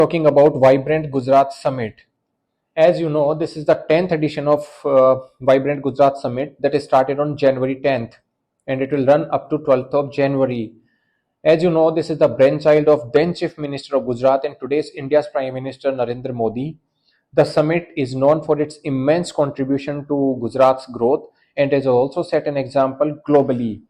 Talking about Vibrant Gujarat Summit. As you know, this is the 10th edition of Vibrant Gujarat Summit that is started on January 10th and it will run up to 12th of January. As you know, this is the brainchild of then Chief Minister of Gujarat and today's India's Prime Minister Narendra Modi. The summit is known for its immense contribution to Gujarat's growth and has also set an example globally.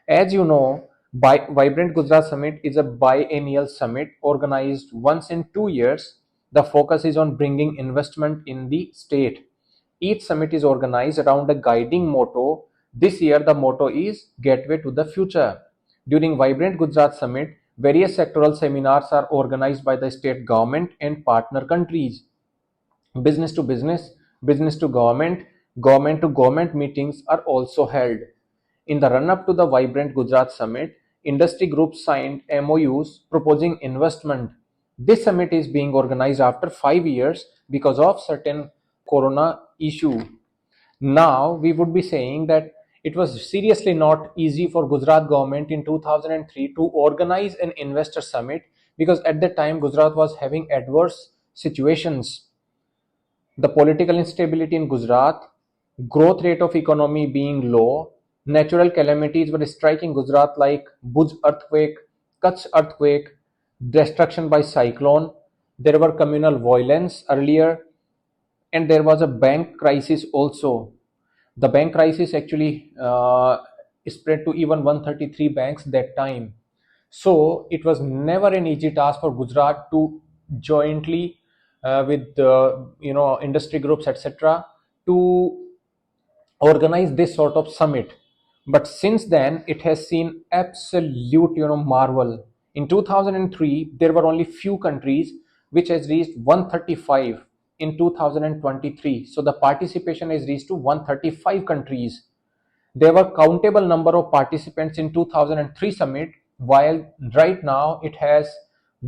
As you know, Vibrant Gujarat Summit is a biennial summit organized once in 2 years. The focus is on bringing investment in the state. Each summit is organized around a guiding motto. This year, the motto is Gateway to the Future. During Vibrant Gujarat Summit, various sectoral seminars are organized by the state government and partner countries. Business to government, government to government meetings are also held. In the run-up to the Vibrant Gujarat Summit, industry groups signed MOUs proposing investment. This summit is being organized after 5 years because of certain corona issue. Now, we would be saying that it was seriously not easy for Gujarat government in 2003 to organize an investor summit because at that time Gujarat was having adverse situations. The political instability in Gujarat, growth rate of economy being low, natural calamities were striking Gujarat like Bhuj earthquake, Kutch earthquake, destruction by cyclone. There were communal violence earlier, and there was a bank crisis also. The bank crisis actually spread to even 133 banks that time. So it was never an easy task for Gujarat to jointly with industry groups etc. to organize this sort of summit. But since then it has seen absolute marvel. In 2003 there were only few countries which has reached 135 in 2023. So the participation has reached to 135 countries. There were countable number of participants in 2003 summit, while right now it has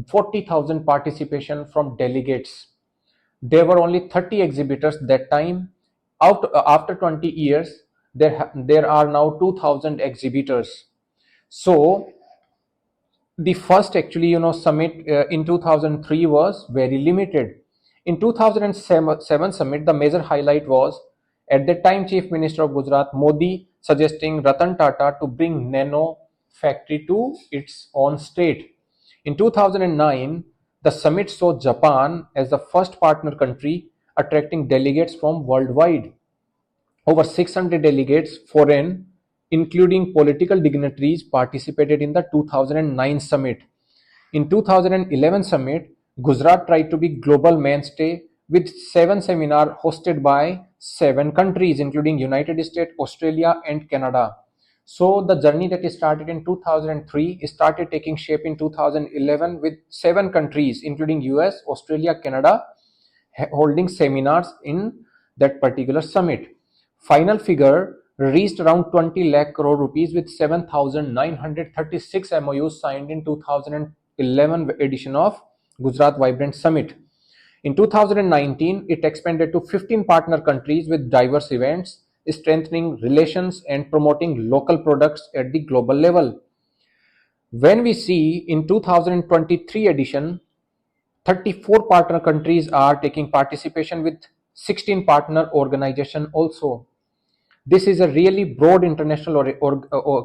40,000 participation from delegates. There were only 30 exhibitors that time. After 20 years, there are now 2,000 exhibitors. So the first actually summit in 2003 was very limited. In 2007 summit, the major highlight was at that time Chief Minister of Gujarat Modi suggesting Ratan Tata to bring nano factory to its own state. In 2009, the summit saw Japan as the first partner country, attracting delegates from worldwide. Over 600 delegates, foreign, including political dignitaries, participated in the 2009 summit. In 2011 summit, Gujarat tried to be global mainstay with 7 seminars hosted by 7 countries, including United States, Australia, and Canada. So the journey that started in 2003 started taking shape in 2011 with 7 countries, including US, Australia, Canada, holding seminars in that particular summit. Final figure reached around 20 lakh crore rupees with 7,936 MOUs signed in 2011 edition of Gujarat Vibrant Summit. In 2019, it expanded to 15 partner countries with diverse events, strengthening relations and promoting local products at the global level. When we see in 2023 edition, 34 partner countries are taking participation with 16 partner organizations also. This is a really broad international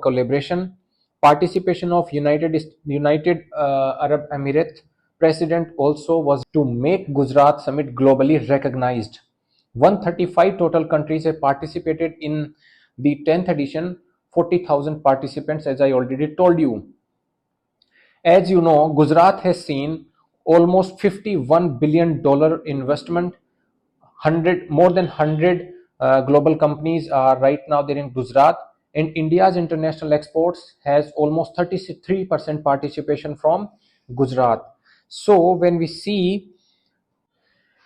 collaboration. Participation of United Arab Emirates President also was to make Gujarat Summit globally recognized. 135 total countries have participated in the 10th edition, 40,000 participants as I already told you. As you know, Gujarat has seen almost $51 billion investment. More than 100 global companies are right now there in Gujarat, and India's international exports has almost 33% participation from Gujarat. So when we see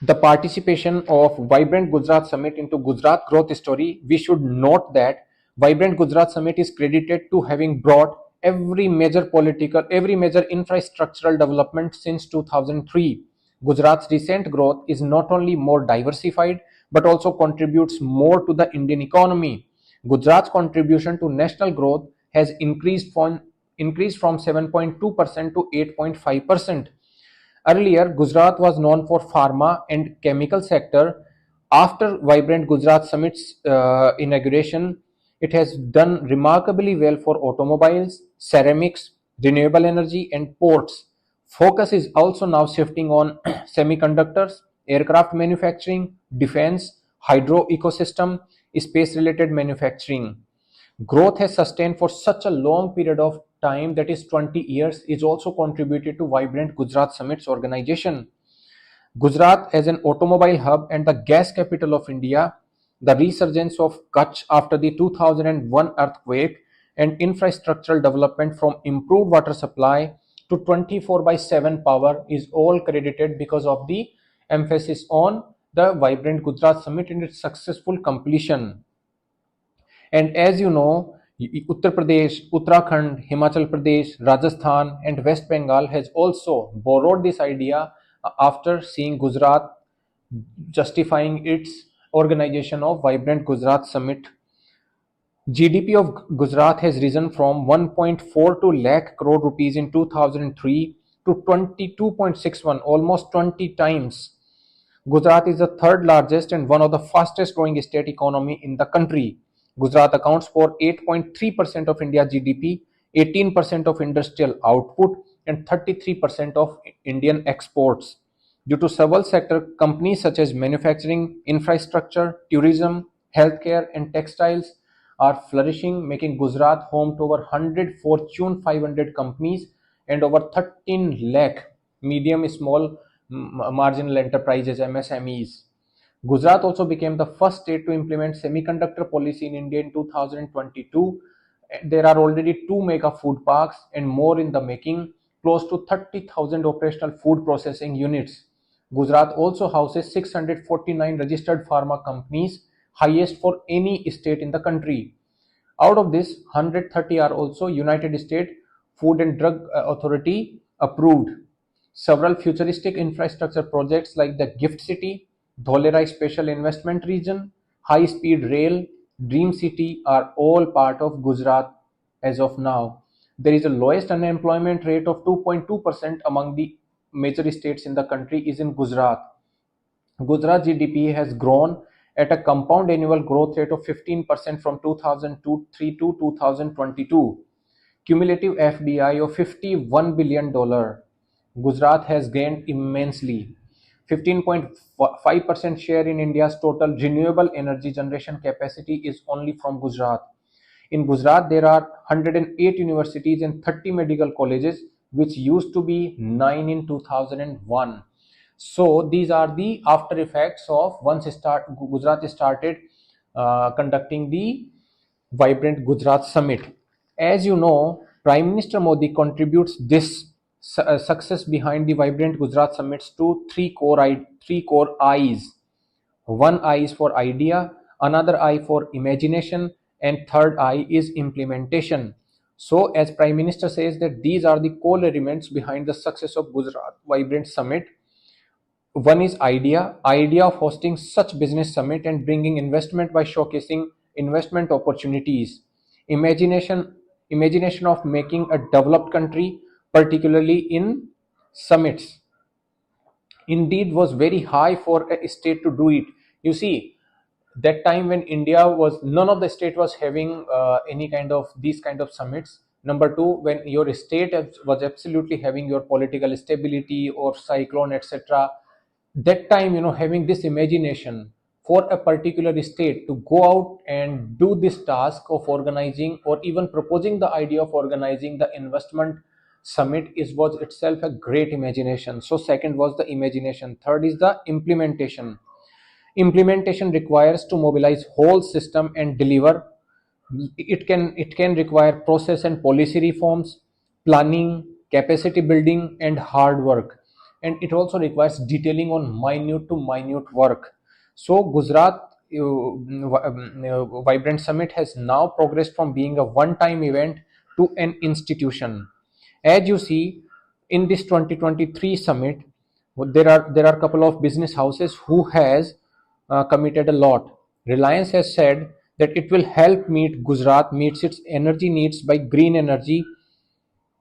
the participation of Vibrant Gujarat Summit into Gujarat growth story, we should note that Vibrant Gujarat Summit is credited to having brought every major infrastructural development since 2003. Gujarat's recent growth is not only more diversified but also contributes more to the Indian economy. Gujarat's contribution to national growth has increased from 7.2% to 8.5%. Earlier, Gujarat was known for pharma and chemical sector. After Vibrant Gujarat Summit's inauguration, it has done remarkably well for automobiles, ceramics, renewable energy, and ports. Focus is also now shifting on semiconductors, aircraft manufacturing, defense, hydro ecosystem, space related manufacturing. Growth has sustained for such a long period of time, that is 20 years, is also contributed to Vibrant Gujarat Summit's organization. Gujarat as an automobile hub and the gas capital of India, the resurgence of Kutch after the 2001 earthquake, and infrastructural development from improved water supply to 24 by 7 power is all credited because of the emphasis on the Vibrant Gujarat Summit and its successful completion. And as you know, Uttar Pradesh, Uttarakhand, Himachal Pradesh, Rajasthan, and West Bengal has also borrowed this idea after seeing Gujarat justifying its organization of Vibrant Gujarat Summit. GDP of Gujarat has risen from 1.42 lakh crore rupees in 2003 to 22.61, almost 20 times. Gujarat is the third largest and one of the fastest growing state economy in the country. Gujarat accounts for 8.3% of India's GDP, 18% of industrial output, and 33% of Indian exports. Due to several sector, companies such as manufacturing, infrastructure, tourism, healthcare, and textiles are flourishing, making Gujarat home to over 100 Fortune 500 companies and over 13 lakh medium small marginal enterprises (MSMEs). Gujarat also became the first state to implement semiconductor policy in India in 2022. There are already two mega food parks and more in the making, close to 30,000 operational food processing units. Gujarat also houses 649 registered pharma companies, highest for any state in the country. Out of this, 130 are also United States Food and Drug Authority approved. Several futuristic infrastructure projects like the Gift City, Dholerai Special Investment Region, High Speed Rail, Dream City are all part of Gujarat as of now. There is the lowest unemployment rate of 2.2% among the major states in the country is in Gujarat. Gujarat GDP has grown at a compound annual growth rate of 15% from 2003 to 2022. Cumulative FDI of $51 billion. Gujarat has gained immensely. 15.5% share in India's total renewable energy generation capacity is only from Gujarat. In Gujarat, there are 108 universities and 30 medical colleges, which used to be 9 in 2001. So these are the after effects of once Gujarat started conducting the Vibrant Gujarat Summit. As you know, Prime Minister Modi contributes this success behind the Vibrant Gujarat Summits to three core I's. One I is for idea, another I for imagination, and third I is implementation. So, as Prime Minister says that these are the core elements behind the success of Gujarat Vibrant Summit. One is idea of hosting such business summit and bringing investment by showcasing investment opportunities. Imagination of making a developed country, particularly in summits, indeed was very high for a state to do it. You see, that time when India was, none of the state was having any kind of these kind of summits. Number two, when your state was absolutely having your political stability or cyclone, etc. That time, having this imagination for a particular state to go out and do this task of organizing or even proposing the idea of organizing the investment summit was itself a great imagination. So second was the imagination, third is the implementation. Implementation requires to mobilize whole system and deliver. It can require process and policy reforms, planning, capacity building, and hard work. And it also requires detailing on minute to minute work. So Gujarat Vibrant Summit has now progressed from being a one-time event to an institution. As you see, in this 2023 summit, there are a couple of business houses who has committed a lot. Reliance has said that it will help meet Gujarat meets its energy needs by green energy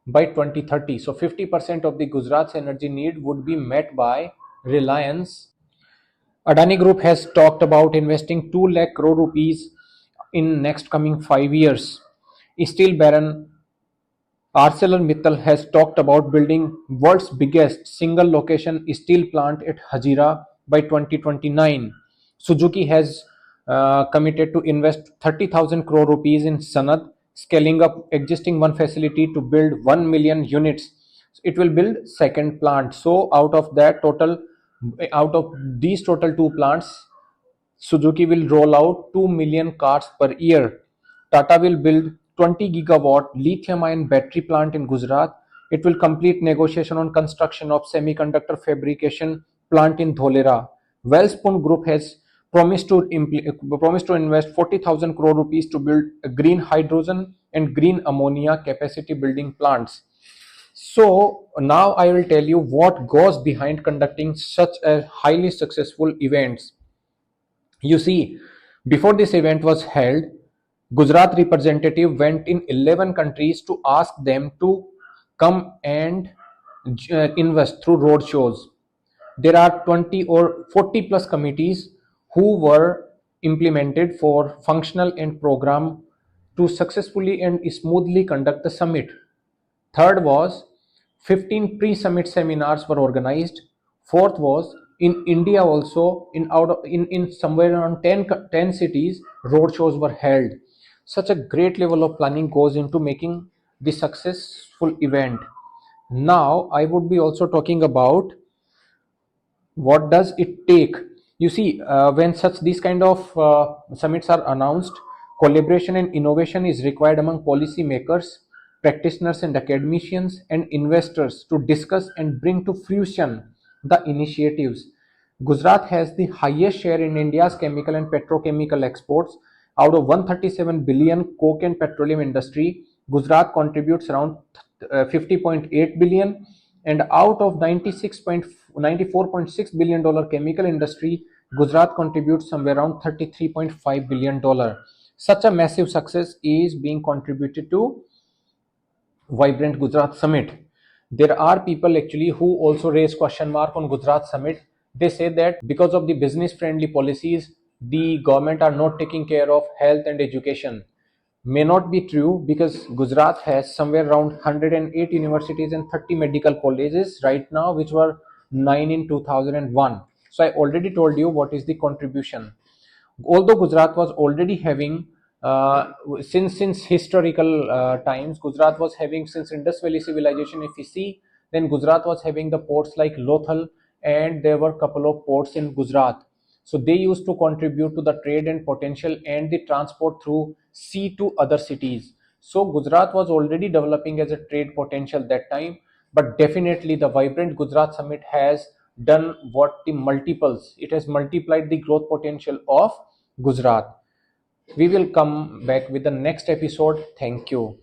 by 2030. So 50% of the Gujarat's energy need would be met by Reliance. Adani Group has talked about investing 2 lakh crore rupees in next coming 5 years. Steel Baron ArcelorMittal has talked about building world's biggest single location steel plant at Hazira by 2029. Suzuki has committed to invest 30,000 crore rupees in Sanad, scaling up existing one facility to build 1 million units. It will build second plant. So out of these total two plants, Suzuki will roll out 2 million cars per year. Tata will build 20 gigawatt lithium ion battery plant in Gujarat. It will complete negotiation on construction of semiconductor fabrication plant in Dholera. Wellspun Group has promised to invest 40,000 crore rupees to build a green hydrogen and green ammonia capacity building plants. So now I will tell you what goes behind conducting such a highly successful events. You see, before this event was held, Gujarat representative went in 11 countries to ask them to come and invest through road shows. There are 20 or 40 plus committees who were implemented for functional and program to successfully and smoothly conduct the summit. Third was 15 pre-summit seminars were organized. Fourth was in India also in somewhere around 10 cities road shows were held. Such a great level of planning goes into making the successful event. Now I would be also talking about what does it take. You see, when such these kind of summits are announced, collaboration and innovation is required among policy makers, practitioners and academicians and investors to discuss and bring to fruition the initiatives. Gujarat has the highest share in India's chemical and petrochemical exports. Out of 137 billion coke and petroleum industry, Gujarat contributes around 50.8 billion, and out of 94.6 billion dollar chemical industry, Gujarat contributes somewhere around 33.5 billion dollar. Such a massive success is being contributed to Vibrant Gujarat Summit. There are people actually who also raise question mark on Gujarat Summit. They say that because of the business friendly policies, the government are not taking care of health and education. May not be true, because Gujarat has somewhere around 108 universities and 30 medical colleges right now, which were 9 in 2001. So I already told you what is the contribution. Although Gujarat was already having since historical times, Gujarat was having, since Indus Valley civilization, if we see, then Gujarat was having the ports like Lothal, and there were couple of ports in Gujarat. So they used to contribute to the trade and potential and the transport through sea to other cities. So Gujarat was already developing as a trade potential that time, but definitely the Vibrant Gujarat Summit has done what the multiples, it has multiplied the growth potential of Gujarat. We will come back with the next episode. Thank you.